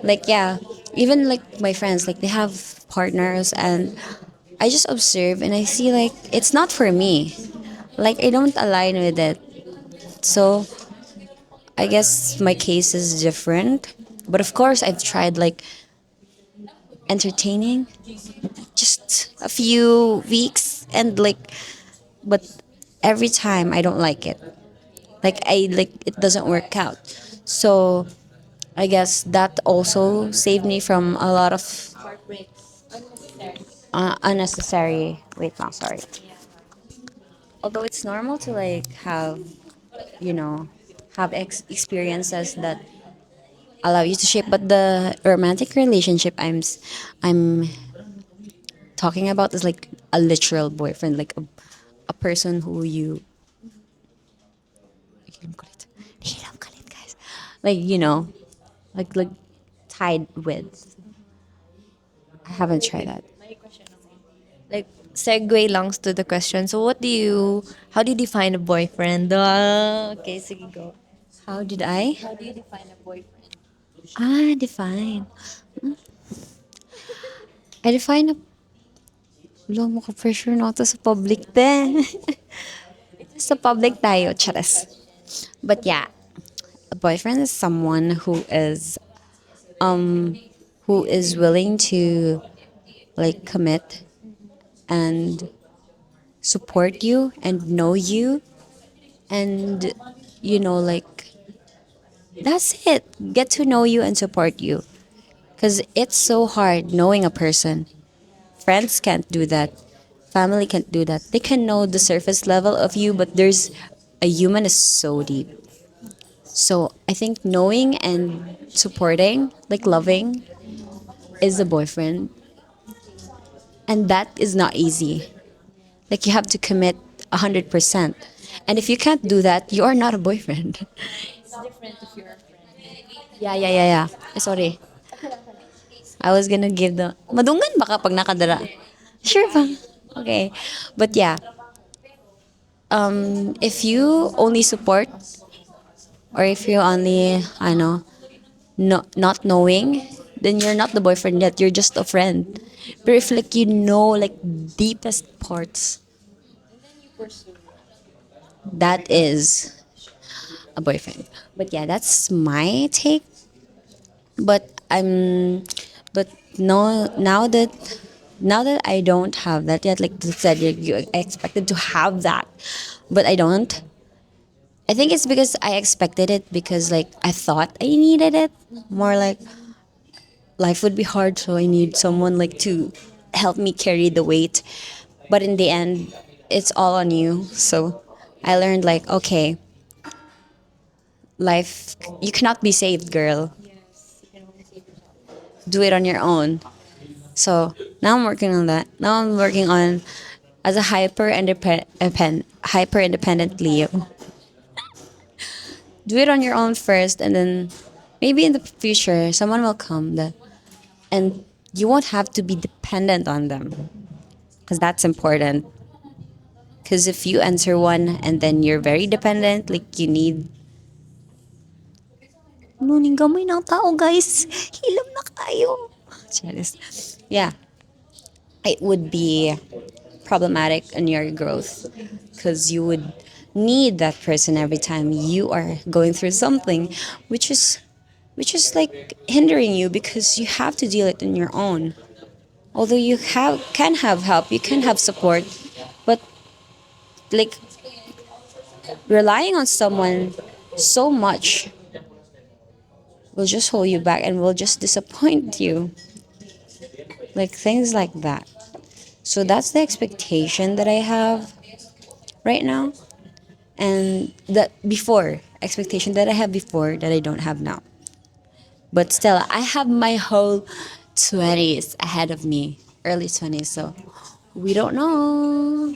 like yeah, even like my friends like they have partners, and I just observe and I see like it's not for me. Like I don't align with it. So I guess my case is different. But of course I've tried like entertaining just a few weeks, and like but every time I don't like it. Like I like it doesn't work out. So I guess that also saved me from a lot of unnecessary. Wait, no, sorry. Although it's normal to like have, you know, have experiences that allow you to shape, but the romantic relationship I'm talking about is like a literal boyfriend, like a person who you guys, like like tied with. I haven't tried that. Like, segue lang to the question. So, how do you define a boyfriend? Okay, sige, go. How did I? Ah, define. I define a... Wala mo ka pressure na to sa public din. Sa public tayo, charas. But yeah, a boyfriend is someone who is willing to like commit and support you and know you, and like that's it. Get to know you and support you, because it's so hard knowing a person. Friends can't do that. Family can't do that. They can know the surface level of you, but there's a human is so deep. So I think knowing and supporting, like loving, is a boyfriend. And that is not easy. Like you have to commit 100%. And if you can't do that, you are not a boyfriend. Yeah, yeah, yeah, yeah. Sorry. I was gonna give the... Madungan ba kapag nakadara? Sure ba? Okay. But yeah, if you only support or if you only, I know, not knowing, then you're not the boyfriend yet. You're just a friend. But if like you know like deepest parts, that is a boyfriend. But yeah, that's my take. But but no, now that I don't have that yet, like you said, you expected to have that, but I don't. I think it's because I expected it because like I thought I needed it more like life would be hard, so I need someone like to help me carry the weight. But in the end, it's all on you. So I learned like, okay, life, you cannot be saved, girl. Do it on your own. So now I'm working on that. Now I'm working on as a hyper independent Leo. Do it on your own first, and then maybe in the future someone will come that, and you won't have to be dependent on them because that's important. Because if you answer one and then you're very dependent, like you need... Nuning gamay ng tao, guys. Hilam na kayo. Charis. Yeah, it would be problematic in your growth because you would need that person every time you are going through something, which is like hindering you because you have to deal it on your own. Although you can have help, you can have support, but like relying on someone so much will just hold you back and will just disappoint you. Like things like that. So that's the expectation that I have right now. And that before, expectation that I have before that I don't have now. But still, I have my whole 20s ahead of me, early 20s. So we don't know.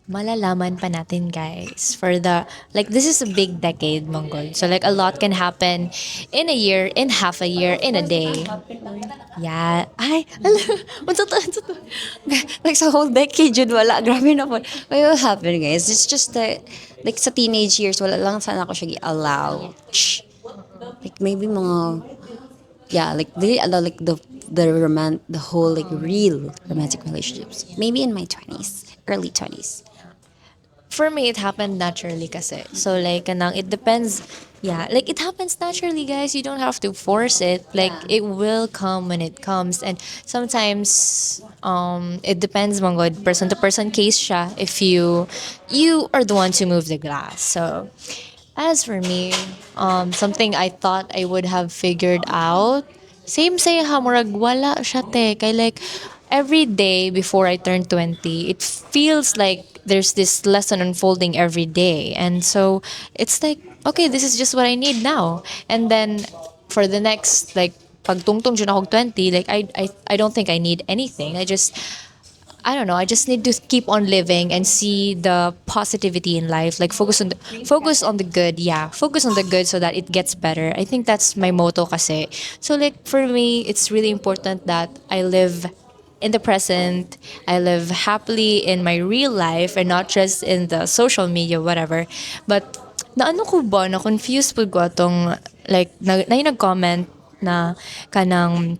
Malalaman pa natin, guys, for the, like, this is a big decade, Mongol. So like a lot can happen in a year, in half a year, in a day. Yeah. Ay, what's to? What's to? Like sa whole decade yun, wala. Grabe na po. What will happen, guys? It's just that, like sa teenage years, wala lang sana ako siya i-allow. Shh. Like maybe mga, yeah, like they allow like the whole like real romantic relationships. Maybe in my 20s, early 20s. For me, it happened naturally kasi. So like, kanang, it depends. Yeah, like it happens naturally, guys. You don't have to force it. Like it will come when it comes. And sometimes it depends mga god, person to person case siya if you are the one to move the glass. So as for me, something I thought I would have figured out, same say ha, murag wala siya te. Kay like, every day before I turn 20, it feels like there's this lesson unfolding every day. And so it's like, okay, this is just what I need now. And then for the next, like, pag tungtong dyan ako 20, like, I don't think I need anything. I don't know. I just need to keep on living and see the positivity in life. Like focus on the good. Yeah, focus on the good so that it gets better. I think that's my motto kasi. So like for me, it's really important that I live in the present. I live happily in my real life and not just in the social media, whatever. But naano ko ba, na confused po ko atong like na yung nag-comment na kanang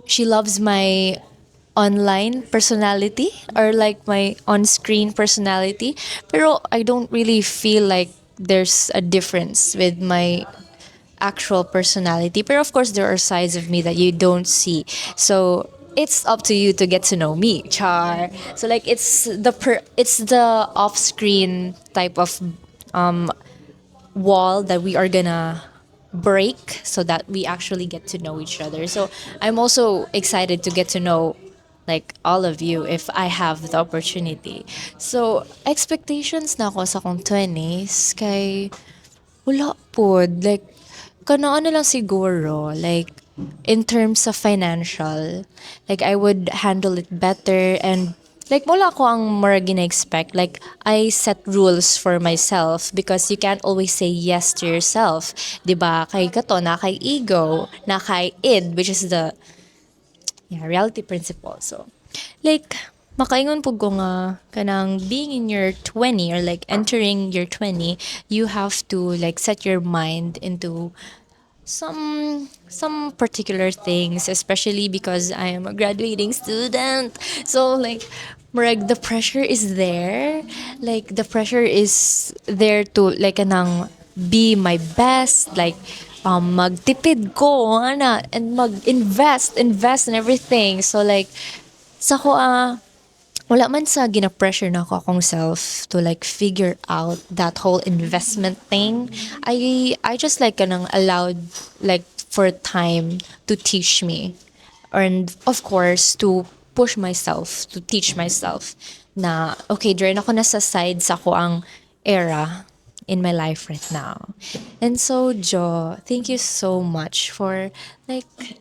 she loves my online personality or like my on-screen personality. Pero I don't really feel like there's a difference with my actual personality. But of course, there are sides of me that you don't see. So it's up to you to get to know me, Char. So like it's the off-screen type of wall that we are gonna break so that we actually get to know each other. So I'm also excited to get to know like all of you if I have the opportunity. So expectations na ako sa kong 20s kay wala po. Like kanaan na lang siguro like in terms of financial, like I would handle it better and Like, wala ko ang more gina-expect. Like, I set rules for myself because you can't always say yes to yourself. 'Di ba? Kay kato, na kay ego, na kay id, which is the reality principle. So, like, makaingon po ko nga, kanang being in your 20 or like entering your 20, you have to like set your mind into some particular things, especially because I am a graduating student. So like, murag, the pressure is there. Like, the pressure is there to like kanang be my best, like magtipid ko ana and invest in everything. So like, sa ko wala man sa gina-pressure na ako akong self to like figure out that whole investment thing. I just like kanang allowed like for time to teach me. And of course, to push myself, to teach myself na, okay, during ako nasa side sa ko ang era in my life right now. And so, Jo, thank you so much for like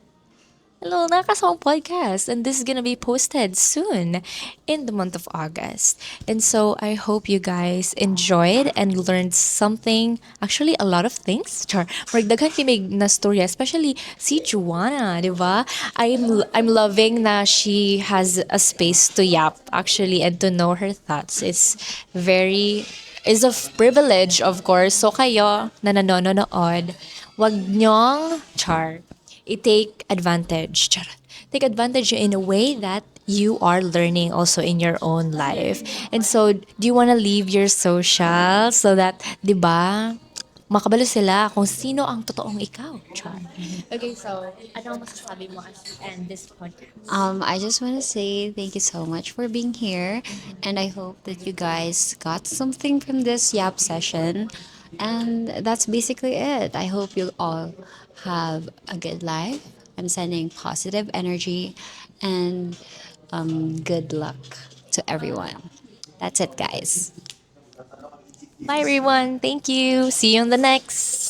hello, nakakasawang podcast, and this is gonna be posted soon in the month of August. And so I hope you guys enjoyed and learned something. Actually, a lot of things. Char, maragdagan kimig na story, especially si Juana, di ba? I'm loving na she has a space to yap actually and to know her thoughts. It's very is a privilege, of course. So kayo na nanonood, wag nyong i-take advantage. Charot. Take advantage in a way that you are learning also in your own life. And so, do you want to leave your social so that, di ba, makabalo sila kung sino ang totoong ikaw? Char. Okay, so, ano ang masasabi mo as we end this podcast? I just want to say thank you so much for being here, and I hope that you guys got something from this yap session. And that's basically it. I hope you all have a good life. I'm sending positive energy and good luck to everyone. That's it, guys. Bye, everyone. Thank you. See you on the next.